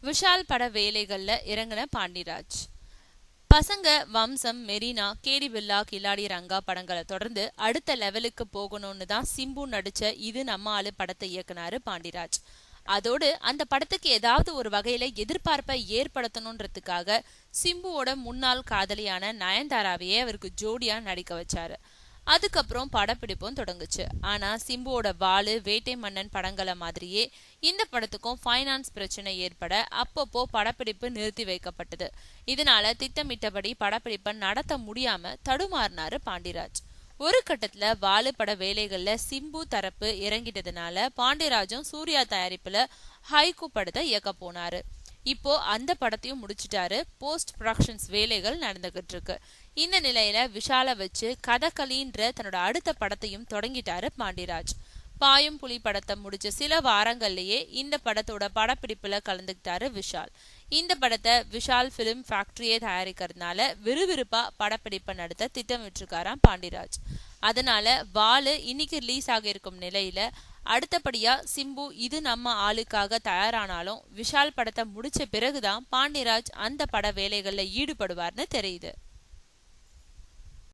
விஷால் பட வேலைகள்ல இறங்கின பாண்டிராஜ். பசங்க, வம்சம், மெரினா, கேடி பில்லா, கில்லாடி ரங்கா படங்களை தொடர்ந்து அடுத்த லெவலுக்கு போகணும்னு தான் சிம்பு நடிச்ச இது நம்ம ஆளு படத்தை இயக்குனாரு பாண்டிராஜ். அதோடு அந்த படத்துக்கு ஏதாவது ஒரு வகையில எதிர்பார்ப்பை ஏற்படுத்தணுன்றதுக்காக சிம்புவோட முன்னாள் காதலியான நயன்தாராவையே அவருக்கு ஜோடியா நடிக்க வச்சாரு. அதுக்கப்புறம் படப்பிடிப்பும் தொடங்குச்சு. ஆனா சிம்புவோட வாலு, வேட்டை மன்னன் படங்களை மாதிரியே இந்த படத்துக்கும் ஃபைனான்ஸ் பிரச்சனை ஏற்பட அப்பப்போ படப்பிடிப்பு நிறுத்தி வைக்கப்பட்டது. இதனால திட்டமிட்டபடி படப்பிடிப்பை நடத்த முடியாம தடுமாறினாரு பாண்டிராஜ். ஒரு கட்டத்துல வாலு பட வேலைகள்ல சிம்பு தரப்பு இறங்கிட்டதுனால பாண்டியராஜும் சூர்யா தயாரிப்புல ஹைக்கூ படத்தை இயக்க போனாரு. இப்போ அந்த படத்தையும் முடிச்சிட்டாரு. போஸ்ட் ப்ரொடக்ஷன்ஸ் வேலைகள் நடந்துகிட்டு இருக்கு. இந்த நிலையில விஷால வச்சு கதகளின்ற தன்னோட அடுத்த படத்தையும் தொடங்கிட்டாரு பாண்டியராஜ். பாயும் புலி படத்தை முடிச்ச சில வாரங்கள்லயே இந்த படத்தோட படப்பிடிப்புல கலந்துக்கிட்டாரு விஷால். இந்த படத்தை விஷால் பிலிம் ஃபேக்டரியே தயாரிக்கிறதுனால விறுவிறுப்பா படப்பிடிப்பை நடத்த திட்டமிட்டிருக்காராம் பாண்டியராஜ். அதனால வாலு இன்னைக்கு ரிலீஸ் ஆக இருக்கும் நிலையில அடுத்தபடியா சிம்பு இது நம்ம ஆளுக்காக தயாரானாலும் விஷால் படத்தை முடிச்ச பிறகுதான் பாண்டியராஜ் அந்த பட வேலைகள்ல ஈடுபடுவார்னு தெரியுது.